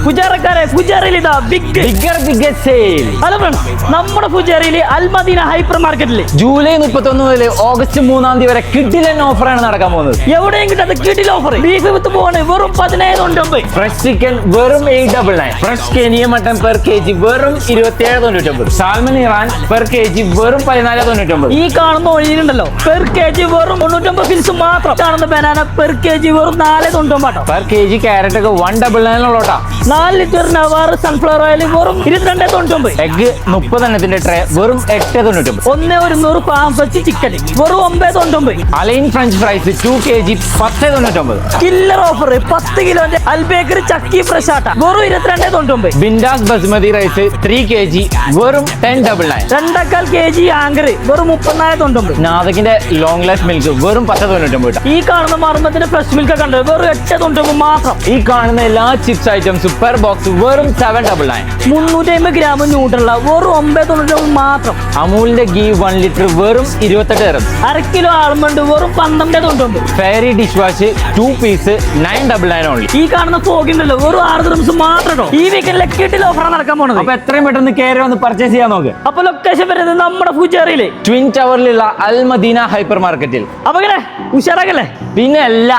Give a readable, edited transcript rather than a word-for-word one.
ഫുജാറക്കാരെ ഫുജാറയിൽ ഇതാ bigger sale. Hello friends, നമ്മുടെ ഫുജാറയിൽ Al Madina hyper മാർക്കറ്റിൽ ജൂലൈ 31 മുതൽ ഓഗസ്റ്റ് 3 വരെ കിഡിലൻ ഓഫറാണ് നടക്കാൻ പോകുന്നത്. എവിടെയും കിട്ടാത്ത കിഡിൽ ഓഫർ. ബീഫ് വിത്ത് പോണ് വെറും 17.99. ഫ്രഷ് ചിക്കൻ വെറും 899. Fresh Kenya mutton per KG വെറും 27.99. സാൽമൺ ഇറാൻ പെർ കെജി വെറും 14.99. ഈ കാണുന്ന ഒഴിയിലുണ്ടല്ലോ പെർ കെജി വെറും 99 ഫിൽസ് മാത്രം. കാണുന്ന ബനാന പെർ കെജി വെറും 4.99. പെർ കെജി ക്യാരറ്റ് ഒക്കെ 199 ഉള്ളോട്ടാ. 4 ലിറ്റർ നവാർ സൺഫ്ലവർ ഓയിൽ വെറും 22.99. എഗ് 30 എണ്ണത്തിന്റെ ട്രേ വെറും 8.99. 1/100 ഫാം ഫ്രഷ് ചിക്കൻ വെറും 9.99. Al Ain French fries 2 kg 10.99. Killer offer 10 കിലോന്റെ അൽബേക്കറി ചക്കി ഫ്രഷ് ആട്ട വെറും 22.99. ബിൻഡാസ് ബസ്മതി റൈസ് 3 kg വെറും 10.99. 2.25 kg ആങ്കർ വെറും 34.99. നാദകിന്റെ ലോങ് ലൈഫ് മിൽക്ക് വെറും 10.99. ഈ കാണുന്ന മർമ്മത്തിന്റെ ഫ്രഷ് മിൽക്ക് കണ്ട് വെറും 8.99 മാത്രം. ഈ കാണുന്ന എല്ലാ ചിപ്സ് ഐറ്റംസും പെർ ബോക്സ് വെറും 7.99. 350 ഗ്രാം ന്യൂട്രല്ല വെറും 9.99 മാത്രം. അമൂലിന്റെ ഗീ 1 ലിറ്റർ വെറും 28 dirhams. 1 കിലോ ആൽമണ്ട് വെറും 12.99. Fairy dish wash 2 piece 9.99 only. ഈ കാണുന്ന ഫോഗിണ്ടല്ലോ വെറും 6 dirhams മാത്രം. ഈ വീക്കെൻഡിലെ കിഡിൽ ഓഫറാണ് നടക്കാൻ പോണത്. അപ്പൊ എത്രയും പെട്ടെന്ന് കയറി വന്ന് പർച്ചേസ് ചെയ്യാൻ നോക്ക്. അപ്പൊ ലൊക്കേഷൻ വരുന്നത് നമ്മുടെ ഫുജാറയിലെ ട്വിൻ ടവറിലുള്ള അൽ മദീന ഹൈപ്പർ മാർക്കറ്റിൽ. അപ്പൊ ഇങ്ങനെ ഉഷാറാക്കല്ലേ. പിന്നെ അല്ല